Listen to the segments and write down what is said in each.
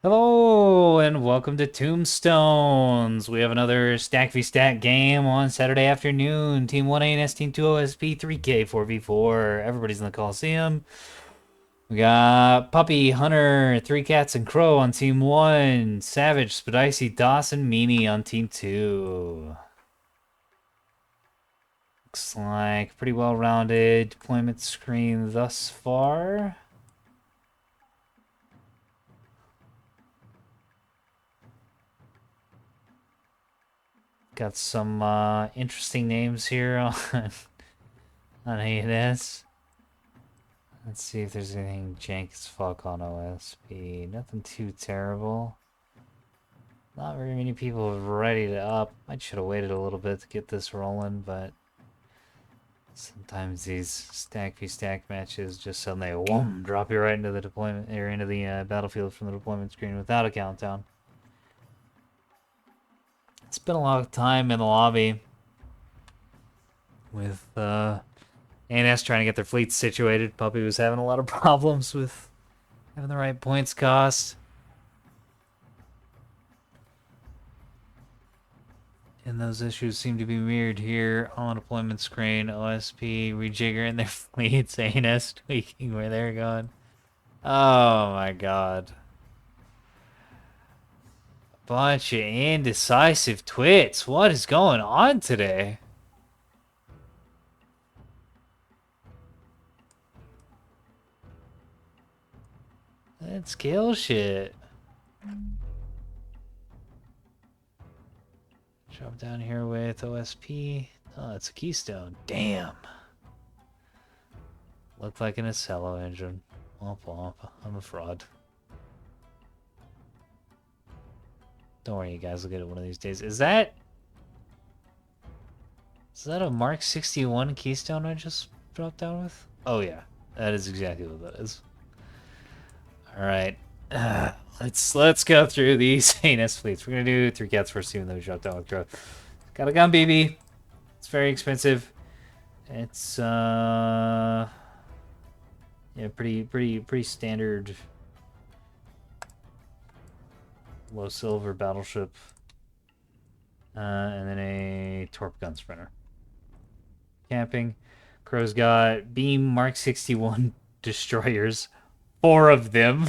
Hello and welcome to Tombstones. We have another Stack v Stack game on Saturday afternoon. Team 1ANS, Team 2 OSP, 3K, 4v4. Everybody's in the Coliseum. We got Puppy, Hunter, Three Cats, and Crow on Team 1. Savage, Spadicy, Dawson, Meanie on Team 2. Looks like pretty well-rounded deployment screen thus far. Got some interesting names here on ANS. Let's see if there's anything jank as fuck on OSP. Nothing too terrible. Not very many people ready to up. I should have waited a little bit to get this rolling, but sometimes these stack v stack matches just suddenly whoom, drop you right into the deployment or into the battlefield from the deployment screen without a countdown. It's been a long time in the lobby with ANS trying to get their fleets situated. Puppy was having a lot of problems with having the right points cost. And those issues seem to be mirrored here on deployment screen. OSP rejiggering their fleets, ANS tweaking where they're going. Oh my god. Bunch of indecisive twits. What is going on today? Let's kill shit. Drop down here with OSP. Oh, it's a Keystone. Damn. Looked like an Acello engine. Womp womp. I'm a fraud. Don't worry, you guys will get it one of these days. Is that a Mark 61 Keystone I just dropped down with? Oh yeah, that is exactly what that is. All right, let's go through these ANS fleets. We're gonna do Three Cats first, even though we dropped down with Crow. Got a gun BB. It's very expensive. It's yeah, pretty standard low silver battleship. And then a Torp gun sprinter. Camping. Crow's got Beam Mark 61 destroyers. 4 of them.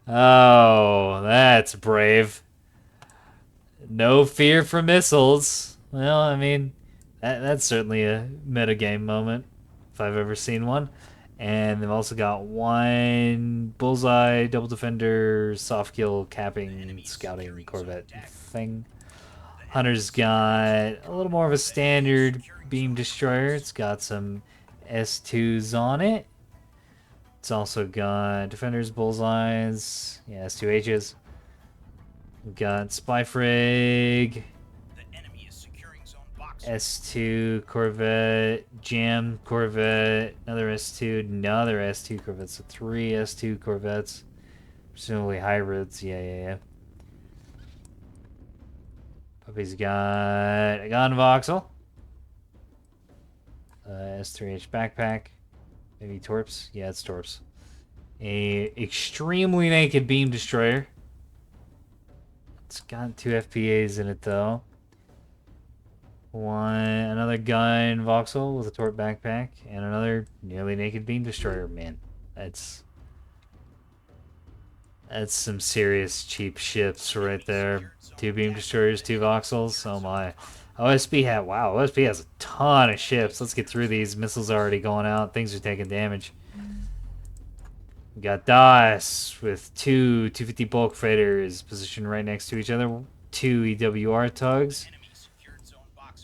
Oh, that's brave. No fear for missiles. Well, I mean, that's certainly a metagame moment, if I've ever seen one. And they've also got one bullseye, double defender, soft kill, capping, scouting Corvette thing. Hunter's got a little more of a standard beam destroyer. It's got some S2s on it. It's also got defenders, bullseyes, yeah, S2Hs. We've got spy frig, S2 Corvette, Jam Corvette, another S2, another S2 Corvette. So 3 S2 Corvettes. Presumably hybrids. Yeah. Puppy's got a gun voxel. S3H backpack. Maybe Torps. Yeah, it's Torps. A extremely naked beam destroyer. It's got 2 FPAs in it though. Another gun voxel with a Torp backpack, and another nearly naked beam destroyer. Man, that's some serious cheap ships right there. 2 beam destroyers, 2 voxels. Oh my. OSP has a ton of ships. Let's get through these. Missiles are already going out. Things are taking damage. We got DOS with 250 bulk freighters positioned right next to each other. 2 EWR tugs.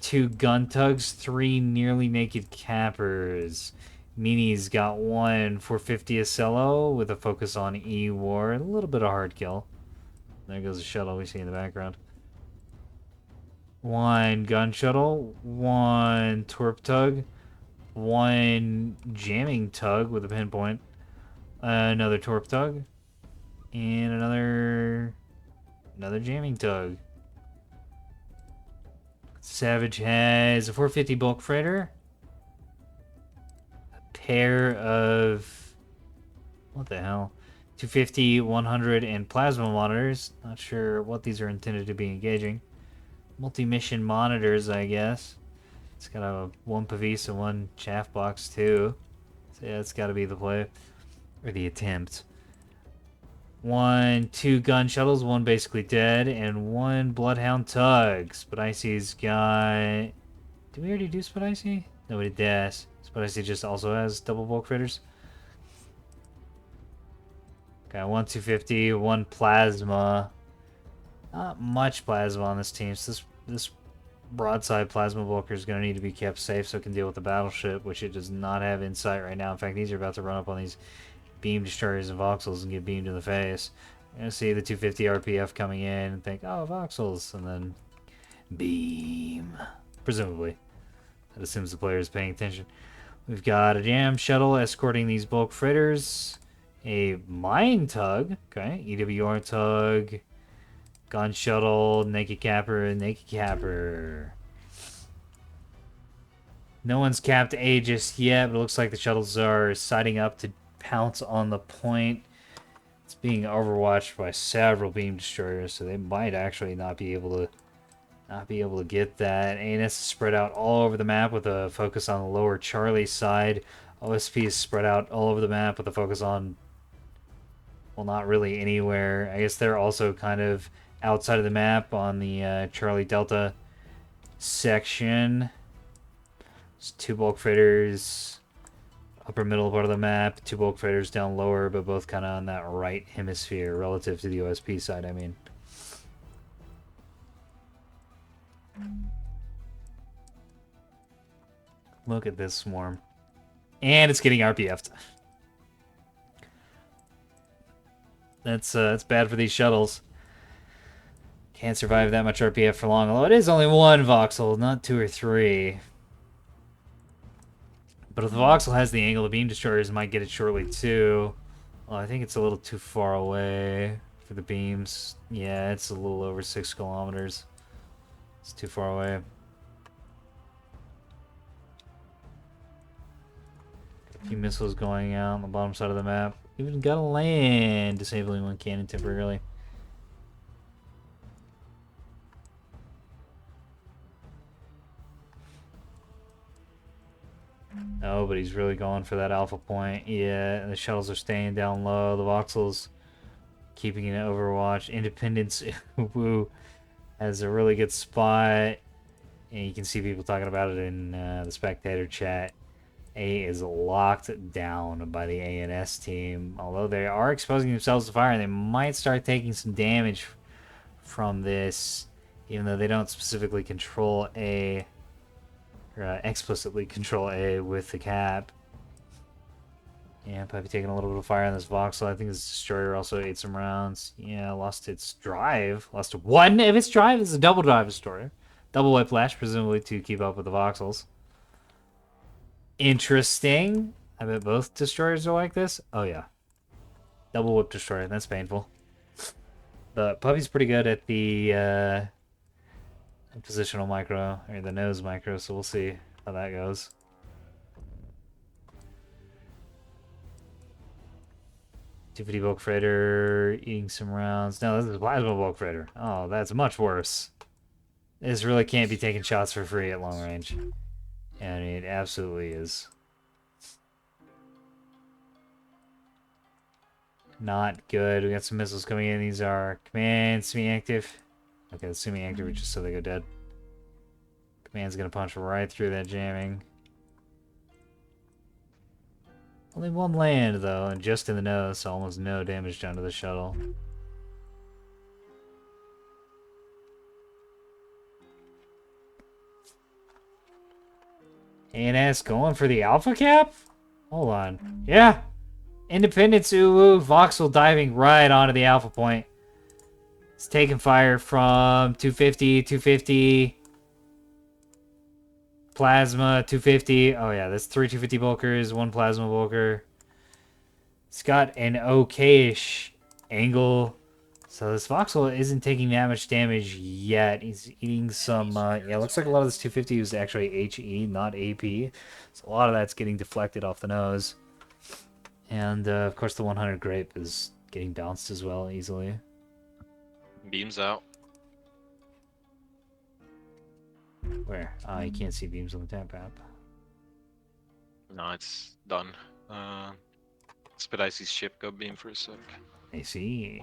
2 gun tugs. 3 nearly naked cappers. Meanie's got 1 450 Acello with a focus on E-War. A little bit of hard kill. There goes the shuttle we see in the background. 1 gun shuttle. 1 torp tug. 1 jamming tug with a pinpoint. Another torp tug. And another jamming tug. Savage has a 450 bulk freighter. A pair of... what the hell? 250, 100, and plasma monitors. Not sure what these are intended to be engaging. Multi-mission monitors, I guess. It's got a one Pavis and one chaff box too. So yeah, it's got to be the play or the attempt. 2 gun shuttles, one basically dead, and 1 bloodhound tug. Spidicy's got. Did we already do Spidicy? No, we did Das. Spidicy just also has double bulk fritters. Got 1 250, 1 plasma. Not much plasma on this team. So this broadside plasma bulker is going to need to be kept safe so it can deal with the battleship, which it does not have insight right now. In fact, these are about to run up on these beam destroyers and voxels and get beamed in the face. You're going to see the 250 RPF coming in and think, oh, voxels, and then beam. Presumably. That assumes the player is paying attention. We've got a jam shuttle escorting these bulk fritters. A mine tug. Okay, EWR tug. Gun shuttle, naked capper, naked capper. No one's capped A just yet, but it looks like the shuttles are sighting up to pounce on the point. It's being overwatched by several beam destroyers, so they might actually not be able to get that. ANS is spread out all over the map with a focus on the lower Charlie side. OSP is spread out all over the map with a focus on, well, not really anywhere. I guess they're also kind of outside of the map on the Charlie Delta section. There's 2 bulk freighters upper middle part of the map, 2 bulk freighters down lower, but both kind of on that right hemisphere relative to the OSP side, I mean. Look at this swarm. And it's getting RPF'd. That's bad for these shuttles. Can't survive that much RPF for long, although it is only 1 voxel, not 2 or 3. But if the voxel has the angle, the beam destroyers might get it shortly too. Well, I think it's a little too far away for the beams. Yeah, it's a little over 6 kilometers. It's too far away. A few missiles going out on the bottom side of the map. Even got a land, disabling 1 cannon temporarily. Oh, but he's really going for that alpha point. Yeah, the shuttles are staying down low. The voxels keeping an overwatch. Independence Woo has a really good spot. And you can see people talking about it in the spectator chat. A is locked down by the ANS team. Although they are exposing themselves to fire, and they might start taking some damage from this, even though they don't specifically control A, or explicitly control A with the cap. Yeah, probably taking a little bit of fire on this voxel. I think this destroyer also ate some rounds. Yeah, lost its drive. Lost 1 of its drive. This is a double drive destroyer. Double whiplash, presumably to keep up with the voxels. Interesting. I bet both destroyers are like this. Oh, yeah. Double whip destroyer. That's painful. But Puppy's pretty good at the positional micro, or the nose micro, so we'll see how that goes. Tiffany bulk freighter eating some rounds. No, this is a plasma bulk freighter. Oh, that's much worse. This really can't be taking shots for free at long range. And it absolutely is. Not good. We got some missiles coming in. These are command, semi-active. Okay, the semi-active are just so they go dead. Command's gonna punch right through that jamming. Only 1 land, though, and just in the nose, so almost no damage done to the shuttle. ANS going for the alpha cap? Hold on. Yeah! Independence Uwu, voxel diving right onto the alpha point. It's taking fire from 250, 250. Plasma, 250. Oh yeah, that's 3 250 bulkers, 1 plasma bulker. It's got an okay-ish angle. So this voxel isn't taking that much damage yet. He's eating some, yeah, looks like a lot of this 250 was actually HE, not AP. So a lot of that's getting deflected off the nose. And, of course, the 100 grape is getting bounced as well easily. Beams out. Where? You can't see beams on the tap app. No, it's done. Spidicy's ship got beam for a sec. I see.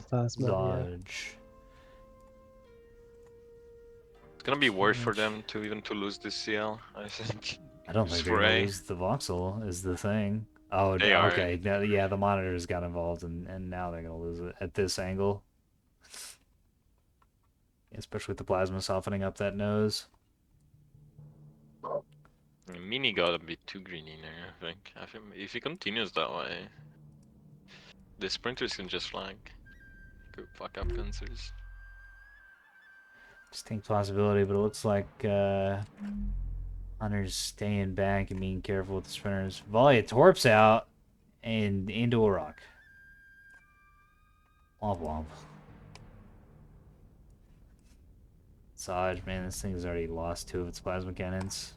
Plasma, yeah. Dodge. It's gonna be worse for them to even to lose this CL, I think. I don't Just think they're for gonna A. lose the voxel is the thing. Oh, They are. okay. Now, yeah, the monitors got involved, and now they're gonna lose it at this angle. Especially with the plasma softening up that nose. Mini got a bit too greeny there, I think. If he continues that way, the sprinters can just flank. Could fuck up Gunsers. Distinct possibility, but it looks like Hunter's staying back and being careful with the sprinters. Volley of torps out and into a rock. Womp womp. Saj, man, this thing's already lost 2 of its plasma cannons.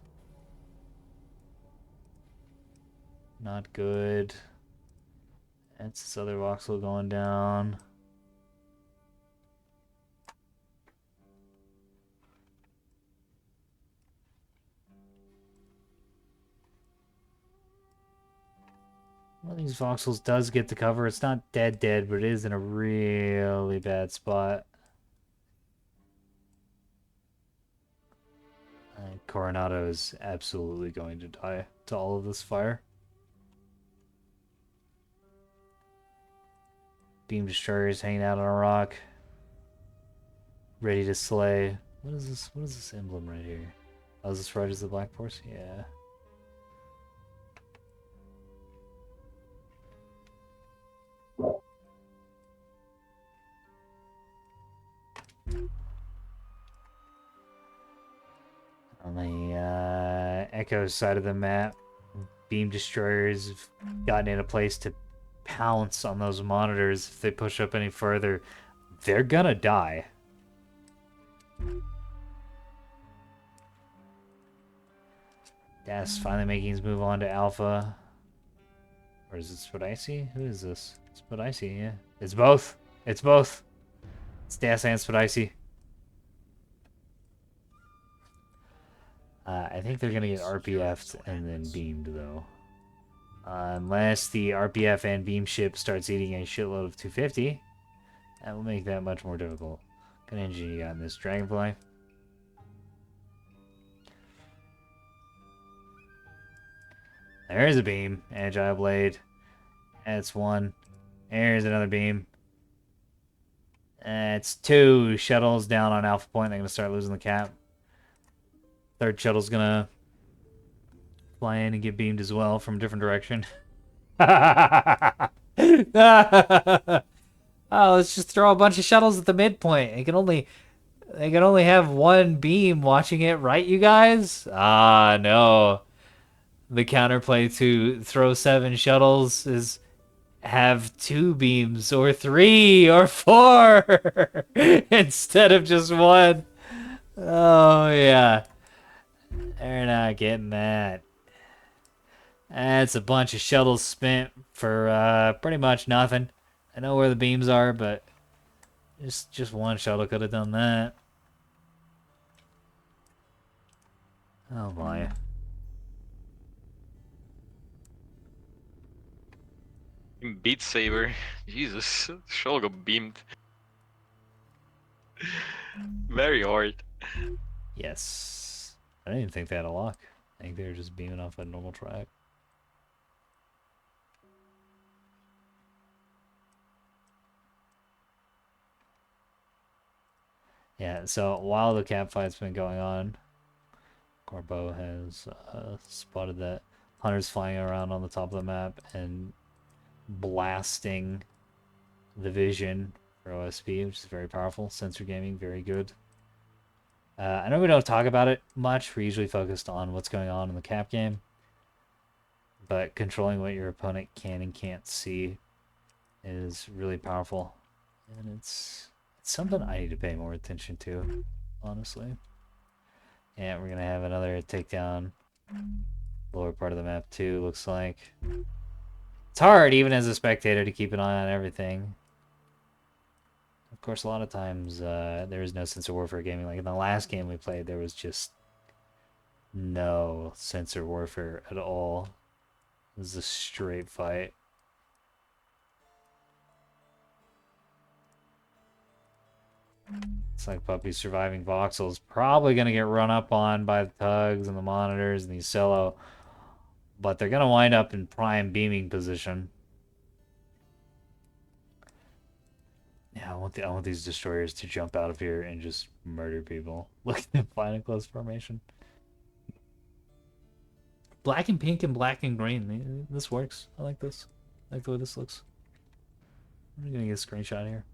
Not good. That's this other voxel going down. One of these voxels does get the cover. It's not dead, but it is in a really bad spot. Coronado is absolutely going to die to all of this fire. Beam destroyers hanging out on a rock. Ready to slay. What is this? What is this emblem right here? Oh, is this right as the Black Force? Yeah. On the Echo side of the map, beam destroyers have gotten in a place to pounce on those monitors. If they push up any further, they're gonna die. Das finally making his move on to Alpha. Or is it Spidicy? Who is this? Spidicy, yeah. It's both. It's both. It's Das and Spidicy. I think they're gonna get RPF'd and then beamed, though. Unless the RPF and beam ship starts eating a shitload of 250. That will make that much more difficult. What kind of engine you got in this Dragonfly? There's a beam. Agile Blade. That's 1. There's another beam. It's 2 shuttles down on Alpha Point. They're going to start losing the cap. 3rd shuttle's going to fly in and get beamed as well from a different direction. Oh, let's just throw a bunch of shuttles at the midpoint. They can only have 1 beam watching it, right, you guys? No. The counterplay to throw 7 shuttles is have 2 beams or 3 or 4 instead of just 1. Oh, yeah. They're not getting that. That's a bunch of shuttles spent for pretty much nothing. I know where the beams are, but just 1 shuttle could have done that. Oh my. Beat Saber. Jesus. Shuttle got beamed. Very hard. Yes. I didn't even think they had a lock. I think they were just beaming off a normal track. Yeah, so while the cap fight's been going on, Corbo has spotted that Hunter's flying around on the top of the map and blasting the vision for OSP, which is very powerful. Sensor gaming, very good. I know we don't talk about it much. We're usually focused on what's going on in the cap game. But controlling what your opponent can and can't see is really powerful. And it's something I need to pay more attention to, honestly. And we're going to have another takedown. Lower part of the map, too, looks like. It's hard, even as a spectator, to keep an eye on everything. Of course, a lot of times there is no sense of warfare gaming. Like in the last game we played, there was just no sensor warfare at all. It was a straight fight. It's like Puppy surviving voxels. Probably going to get run up on by the tugs and the monitors and the Cello. But they're going to wind up in prime beaming position. Yeah, I want these destroyers to jump out of here and just murder people. Look at them flying in close formation. Black and pink and black and green. This works. I like this. I like the way this looks. I'm gonna get a screenshot here.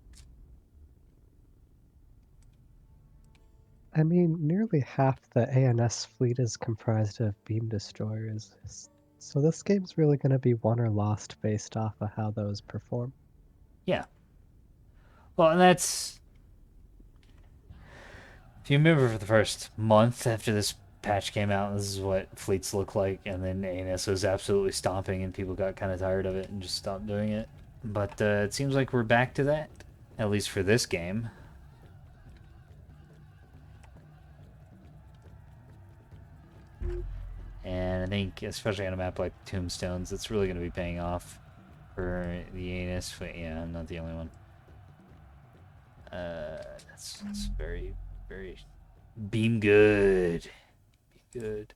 I mean, nearly half the ANS fleet is comprised of beam destroyers, so this game's really going to be won or lost based off of how those perform. Yeah. Well, and that's... If you remember for the first month after this patch came out, this is what fleets look like, and then ANS was absolutely stomping, and people got kind of tired of it and just stopped doing it. But it seems like we're back to that, at least for this game. And I think, especially on a map like Tombstones, it's really going to be paying off for the ANS. Yeah, I'm not the only one. That's very, very beam good. Beam good.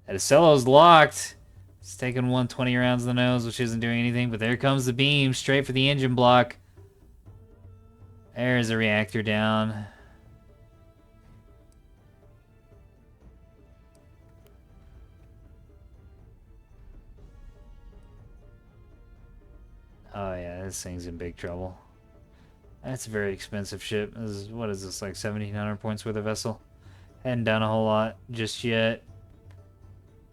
Adicello's locked. It's taking 120 rounds in the nose, which isn't doing anything, but there comes the beam straight for the engine block. There's a reactor down. Oh yeah, this thing's in big trouble. That's a very expensive ship. This is, what is this, like 1,700 points worth of vessel? Hadn't done a whole lot just yet.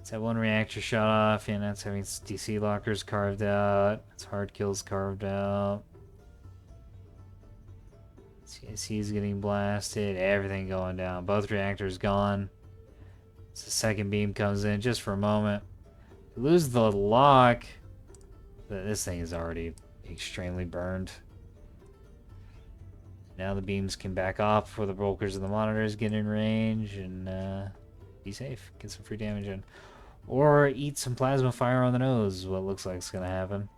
It's that one reactor shot off, and that's having its DC lockers carved out. Its hard kills carved out. CSC's getting blasted. Everything going down. Both reactors gone. So the second beam comes in just for a moment. Lose the lock. This thing is already extremely burned. Now the beams can back off before the brokers and the monitors get in range and be safe. Get some free damage in. Or eat some plasma fire on the nose is what looks like is going to happen.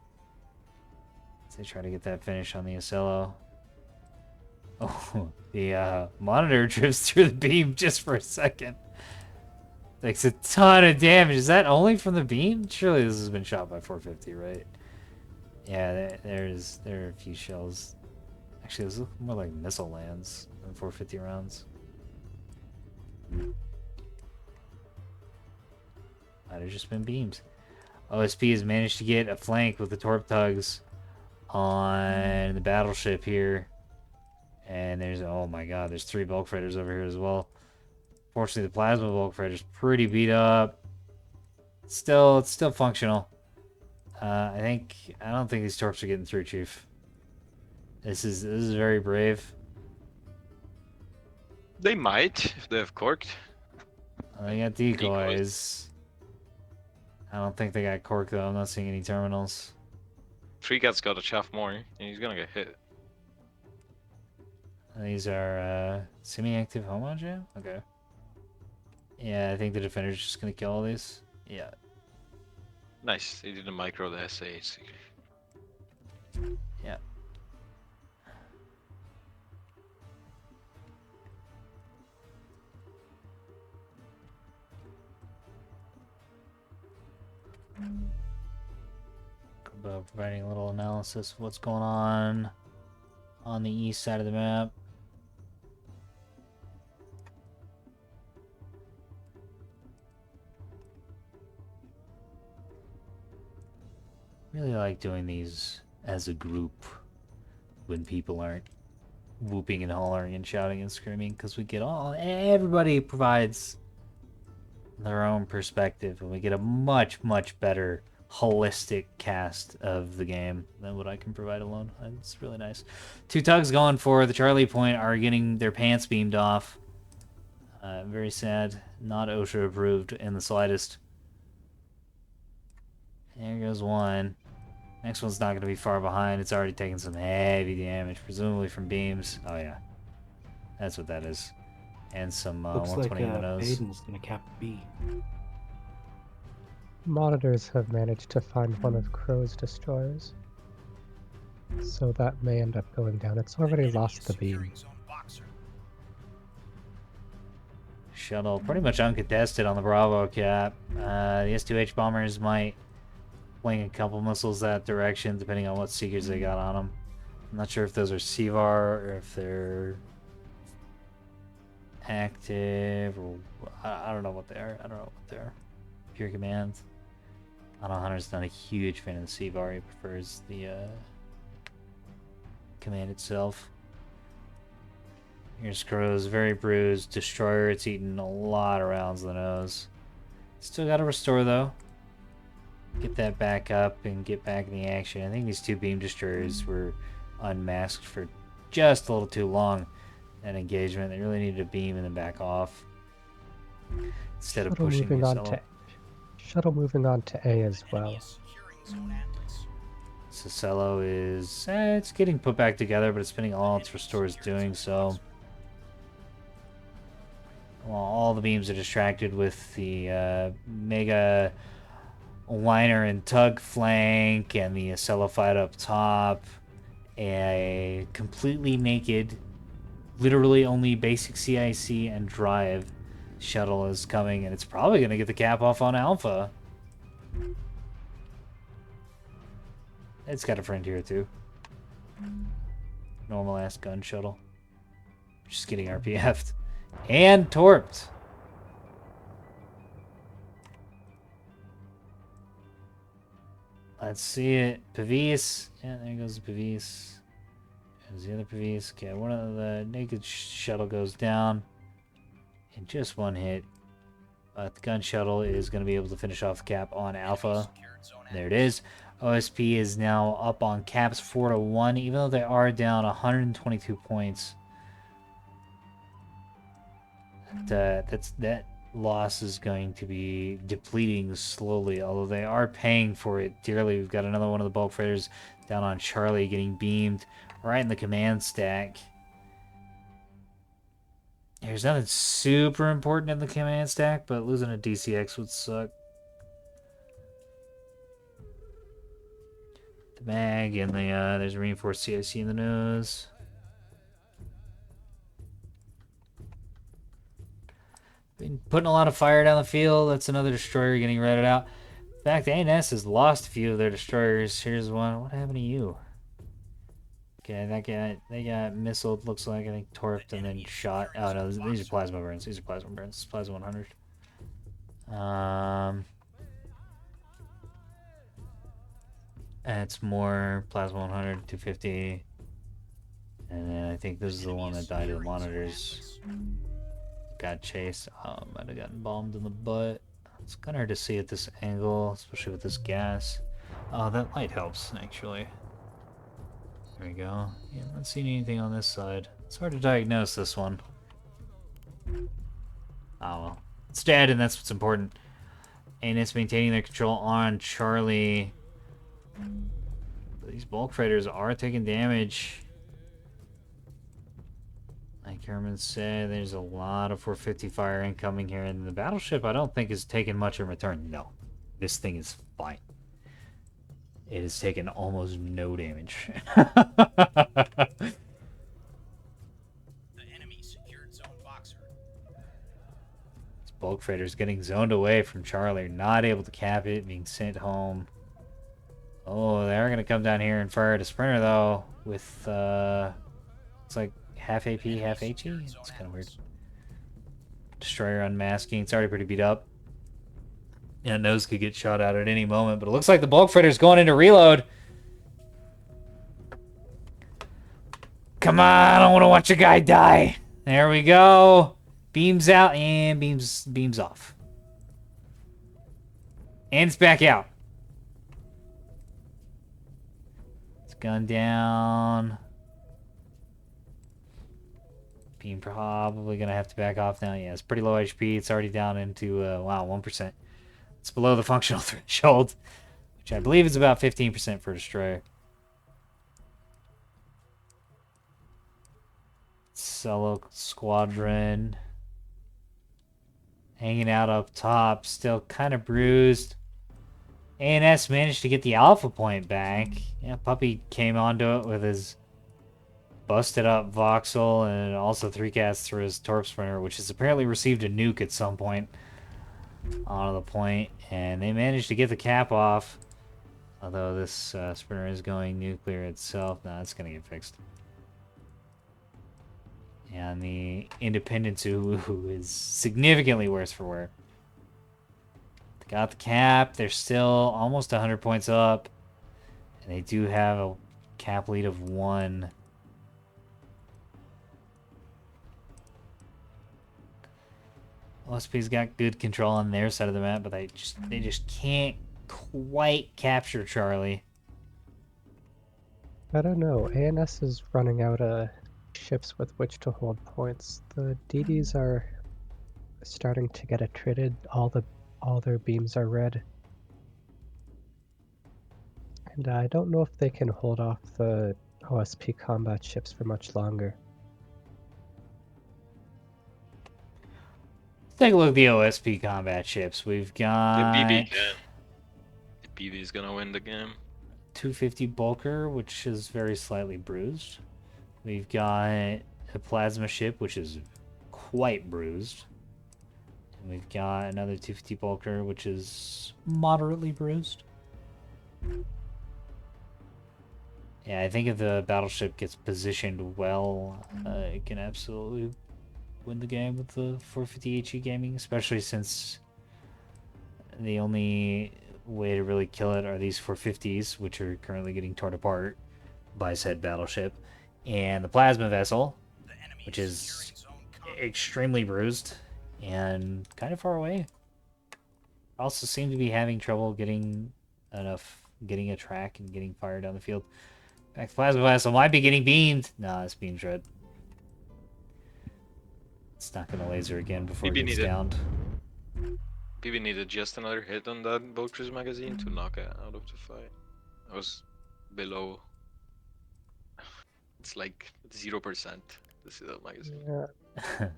As they try to get that finish on the Ocello. Oh, the monitor drifts through the beam just for a second. Takes a ton of damage. Is that only from the beam? Surely this has been shot by 450, right? Yeah, there are a few shells. Actually, those look more like missile lands than 450 rounds. Might have just been beams. OSP has managed to get a flank with the torp tugs on the battleship here. And there's, oh my god, there's 3 bulk freighters over here as well. Fortunately, the plasma bulk freighter's pretty beat up. It's still functional. I don't think these torps are getting through, Chief. This is very brave. They might, if they have corked. They got decoys. I don't think they got cork though. I'm not seeing any terminals. Three Cat's got a chaff more, and he's gonna get hit. These are semi-active homon jam? Okay. Yeah, I think the defender's just gonna kill all these. Yeah. Nice, he didn't micro the SAH. Yeah. Providing a little analysis of what's going on the east side of the map. Really like doing these as a group when people aren't whooping and hollering and shouting and screaming, because we get everybody provides their own perspective and we get a much better holistic cast of the game than what I can provide alone. It's really nice. 2 tugs going for the Charlie point are getting their pants beamed off. Very sad. Not OSHA approved in the slightest. There goes one. Next one's not going to be far behind. It's already taken some heavy damage, presumably from beams. Oh, yeah. That's what that is. And some Looks like 120 in the nose. Aiden's gonna cap B. Monitors have managed to find one of Crow's destroyers. So that may end up going down. It's already lost the beam. Shuttle pretty much uncontested on the Bravo cap. The S-2H bombers might fling a couple missiles that direction, depending on what Seekers they got on them. I'm not sure if those are CVAR or if they're active, or I don't know what they are. I don't know what they are. Pure command. I know Hunter's not a huge fan of the CVAR. He prefers the command itself. Here's Crow's very bruised. Destroyer, it's eaten a lot of rounds in the nose. Still got to restore though. Get that back up and get back in the action. I think these two beam destroyers were unmasked for just a little too long. That engagement, they really needed a beam and then back off instead of pushing the Solo. Shuttle moving on to A as well. Sicelo is it's getting put back together, but it's spending all its restores doing so. Well, all the beams are distracted with the mega liner and tug flank and the Acelo fight up top. A completely naked, literally only basic CIC and drive shuttle is coming, and it's probably going to get the cap off on Alpha. It's got a friend here too. Normal ass gun shuttle. Just getting RPF'd. And torped. Let's see it. Pavis. Yeah, there goes the Pavis. There's the other Pavis. Okay, one of the naked shuttle goes down. In just one hit. But the gun shuttle is going to be able to finish off the cap on Alpha. There it is. OSP is now up on caps 4-1, even though they are down 122 points. That loss is going to be depleting slowly, although they are paying for it dearly. We've got another one of the bulk freighters down on Charlie getting beamed right in the command stack. There's nothing super important in the command stack, but losing a DCX would suck. The mag and the there's a reinforced CIC in the nose. Been putting a lot of fire down the field. That's another destroyer getting redded out. In fact, ANS has lost a few of their destroyers. Here's one. What happened to you? Okay, they got missiled, looks like. I think torped and then shot. Oh no, these are plasma burns. These are plasma burns. This is plasma 100. It's more plasma 100, 250. And then I think this is the one that died of the monitors. Got chased. Might have gotten bombed in the butt. It's kind of hard to see at this angle, especially with this gas. Oh, that light helps, actually. There we go. Yeah, not seeing anything on this side. It's hard to diagnose this one. Oh well. It's dead, and that's what's important. And it's maintaining their control on Charlie. These bulk freighters are taking damage. Like Herman said, there's a lot of 450 fire incoming here, and the battleship I don't think has taken much in return. No, this thing is fine. It has taken almost no damage. The enemy secured zone boxer. This bulk freighter is getting zoned away from Charlie, not able to cap it, being sent home. Oh, they are going to come down here and fire at a sprinter, though, with, it's like half AP, half HE? It's kind of weird. Destroyer unmasking. It's already pretty beat up. And nose could get shot out at any moment, but it looks like the bulk freighter's going into reload. Come on, I don't want to watch a guy die. There we go. Beams out and beams off. And it's back out. It's gone down. Beam probably going to have to back off now. Yeah, it's pretty low HP. It's already down into, wow, 1%. It's below the functional threshold. which I believe is about 15% for destroyer. Solo squadron hanging out up top, still kind of bruised. ANS managed to get the alpha point back. Yeah, Puppy came onto it with his busted up voxel and also 3 casts through his torp sprinter, which has apparently received a nuke at some point onto the point, and they managed to get the cap off. Although this sprinter is going nuclear itself. No, it's gonna get fixed. And the Independence who is significantly worse for wear. They got the cap. They're still almost 100 points up. And they do have a cap lead of 1. OSP's got good control on their side of the map, but they just can't quite capture Charlie. I don't know. ANS is running out of ships with which to hold points. The DDs are starting to get attrited. All their beams are red. And I don't know if they can hold off the OSP combat ships for much longer. Let's take a look at the OSP combat ships. We've got The BB can. The BB is gonna win the game. 250 Bulker, which is very slightly bruised. We've got a plasma ship, which is quite bruised. And we've got another 250 Bulker, which is moderately bruised. Yeah, I think if the battleship gets positioned well, it can absolutely win the game with the 450 HE gaming, especially since the only way to really kill it are these 450s, which are currently getting torn apart by said battleship, and the plasma vessel, which is extremely bruised and kind of far away. Also seem to be having trouble getting a track and getting fire down the field. In fact, the plasma vessel might be getting beamed. Nah, it's beam shred. It's not gonna laser again before BB it gets needed. downed. BB needed just another hit on that Vulture's magazine to knock it out of the fight. I was below. It's like 0% to see that magazine. Yeah.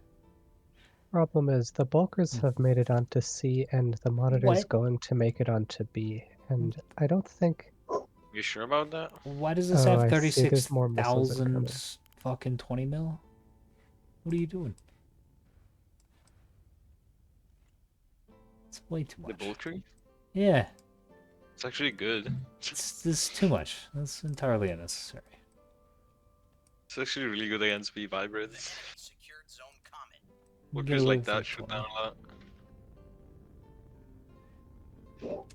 Problem is, the bulkers have made it onto C, and the monitor's What? going to make it onto B. And I don't think. You sure about that? Why does this Oh, have I see. There's more missiles 36,000 incoming. fucking 20 mil? What are you doing? It's way too The much. Vulture? Yeah, It's actually good. this is too much. That's entirely unnecessary. It's actually really good against B hybrids. Get Vultures away like with that it, shoot 20. down a lot.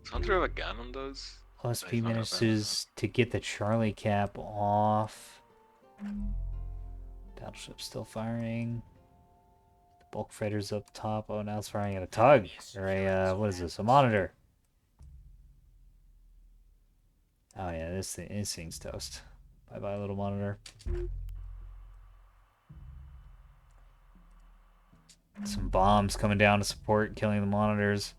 Does Hunter have a gun on those? OSP not manages to get the Charlie cap off. Battleship still firing. The bulk freighter's up top. Oh, now it's firing at a tug. Or a, what is this? A monitor. Oh yeah, this thing's toast. Bye-bye, little monitor. Some bombs coming down to support, killing the monitors.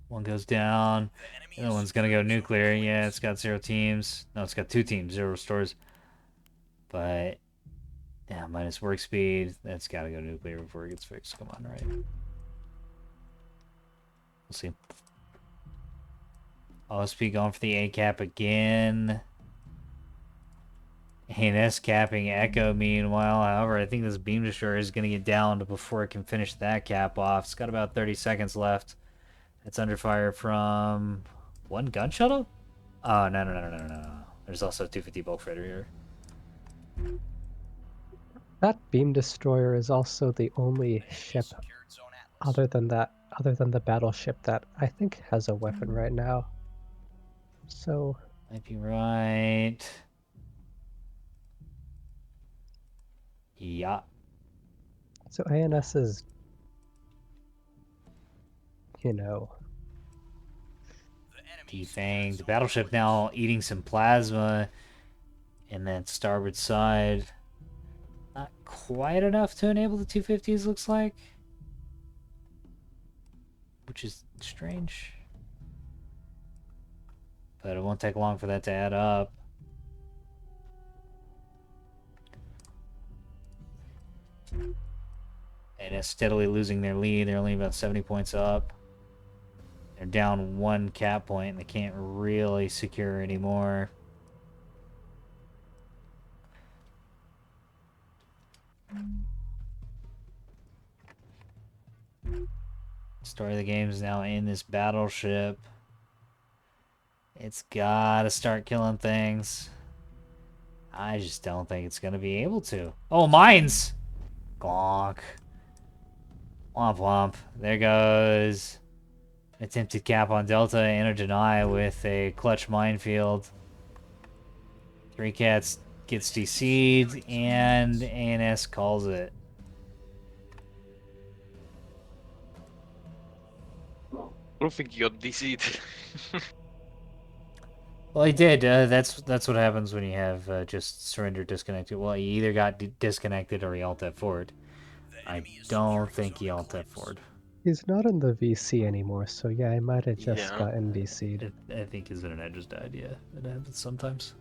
One goes down. The other one's gonna go nuclear. Yeah, it's got 0 teams. No, it's got 2 teams, 0 restores. But yeah, minus work speed. That's gotta go nuclear before it gets fixed. Come on, right? We'll see. OSP going for the A cap again. ANS capping Echo meanwhile. However, I think this beam destroyer is going to get downed before it can finish that cap off. It's got about 30 seconds left. It's under fire from one gun shuttle? Oh, no. There's also a 250 bulk freighter here. That beam destroyer is also the only ship other than the battleship that I think has a weapon right now. So Might be right. Yeah. so ANS is, Defanged. The battleship now eating some plasma in that starboard side. Not quite enough to enable the 250s, looks like. Which is strange. but it won't take long for that to add up. And it's steadily losing their lead. They're only about 70 points up. They're down 1 cap point, and they can't really secure anymore. Story of the game is now in this battleship. It's gotta start killing things. I just don't think it's gonna be able to. Oh, mines! Gonk. Womp womp. There goes. Attempted cap on Delta and a deny with a clutch minefield. 3 cats gets DC'd and ANS calls it. I don't think you got DC'd. Well, he did. That's what happens when you have just surrender disconnected. Well, he either got disconnected or he alt F4'd. I don't think he alt F4'd. He's not in the VC anymore, so yeah, I might have just Yeah. gotten VC'd. I think his internet just died. Yeah, it happens sometimes.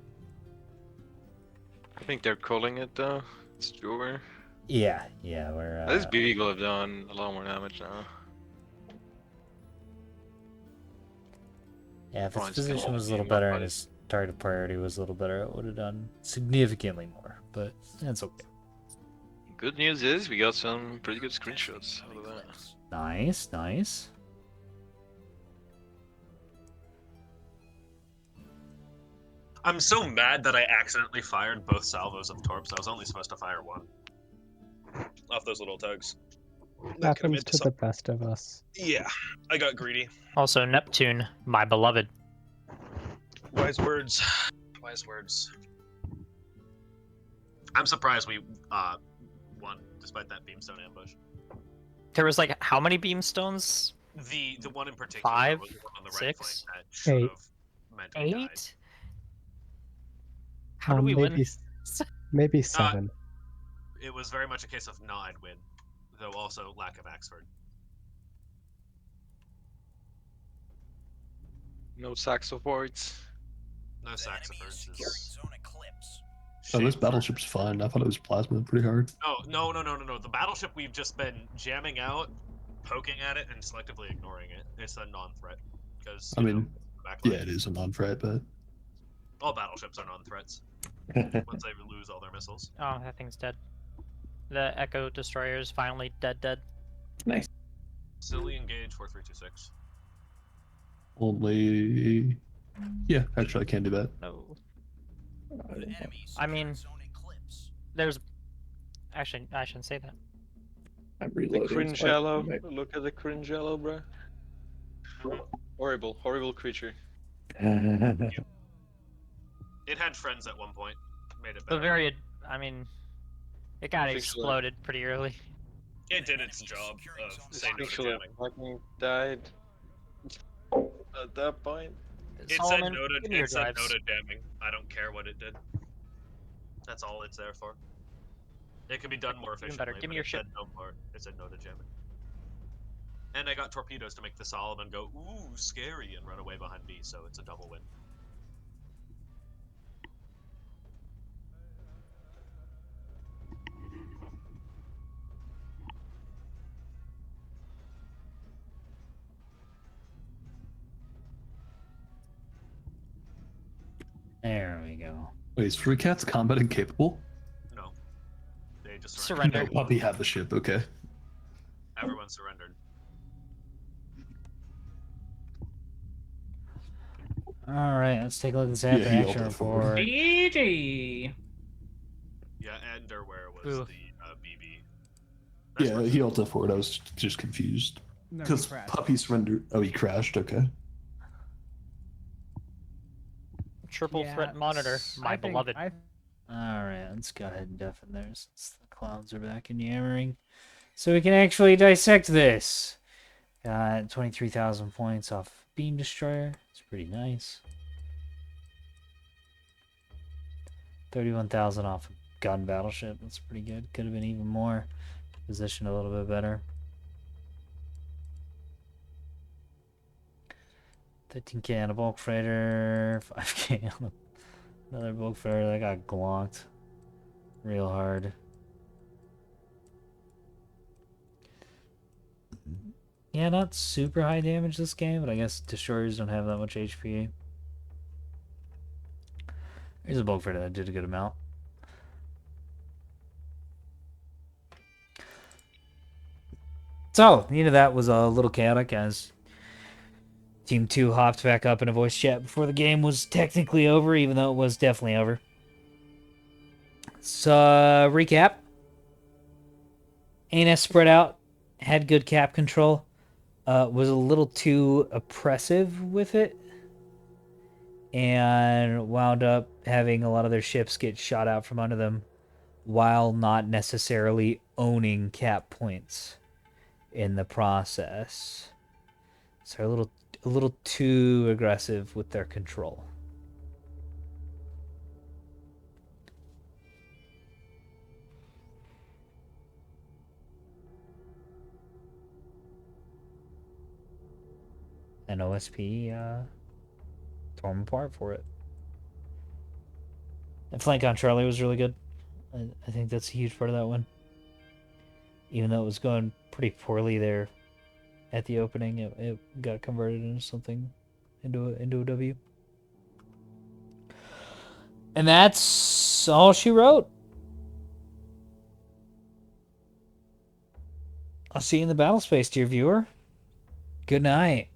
I think they're calling it though. It's over. Yeah, we're. This BB will have done a lot more damage now. Yeah, if his Oh, it's position still was a little being better up, and but his target priority was a little better, it would have done significantly more. But that's okay. Good news is we got some pretty good screenshots out of that. Nice, nice. I'm so mad that I accidentally fired both salvos of torps. I was only supposed to fire one. Off those little tugs. That could've Happens made to the best of us. Yeah, I got greedy. Also, Neptune, my beloved. Wise words. Wise words. I'm surprised we won despite that beamstone ambush. There was like how many beamstones? The one in particular 5, was the one on the right 6, flank that should 8. have meant we died. 8. How do we maybe, win? Maybe 7. It was very much a case of no, I'd win, though also lack of Axford. No saxophoids. No saxophones is... Oh, this shame. battleship's fine. I thought it was plasma pretty hard. No. The battleship we've just been jamming out, poking at it, and selectively ignoring it. It's a non-threat. Because, I mean, backline. yeah, it is a non-threat, but All battleships are non-threats. Once they lose all their missiles. Oh, that thing's dead. The Echo Destroyer is finally dead. Nice. Silly engage 4326. only. Yeah, actually, I can do that. No. I mean, there's... Actually, I shouldn't say that. I'm The reloading. cringe Oh, yellow. right. Look at the cringe yellow, bro. Horrible creature. It had friends at one point. Made it The better. I mean, it got I think so. exploded pretty early. It did its job of saying no to Actually, jamming. fucking died. At that point. It Solomon, said no to, give me your it said no drives. to jamming. I don't care what it did. That's all it's there for. It could be done more efficiently. better, give me but your it shit. said no for it. It said no to jamming. And I got torpedoes to make the Solomon go, ooh, scary, and run away behind B, so it's a double win. There we go. Wait, is Free Cat's combat incapable? No. They just Surrender. No, Puppy have the ship, okay. Everyone surrendered. All right, let's take a look at this after Yeah, he action altered forward. report. GG. Yeah, and where was Ooh. the BB? That's Yeah, where- he ulted forward. I was just confused. No, he Because crashed. Puppy surrendered. Oh, he crashed, okay. Triple Yeah, threat monitor, my beloved. All right, let's go ahead and deafen there since the clouds are back in yammering. So we can actually dissect this. Got 23,000 points off Beam Destroyer. It's pretty nice. 31,000 off Gun Battleship. That's pretty good. Could have been even more. Positioned a little bit better. 13k on a bulk freighter, 5k on another bulk freighter that got glonked real hard. Yeah, not super high damage this game, but I guess destroyers don't have that much HP. Here's a bulk freighter that did a good amount. So, that was a little chaotic as Team 2 hopped back up in a voice chat before the game was technically over, even though it was definitely over. So, recap. ANS spread out, had good cap control, was a little too oppressive with it, and wound up having a lot of their ships get shot out from under them while not necessarily owning cap points in the process. So a little too aggressive with their control. And OSP tore them apart for it. And flank on Charlie was really good. I think that's a huge part of that one. Even though it was going pretty poorly there at the opening, it got converted into something, into a W. And that's all she wrote. I'll see you in the battle space, dear viewer. Good night.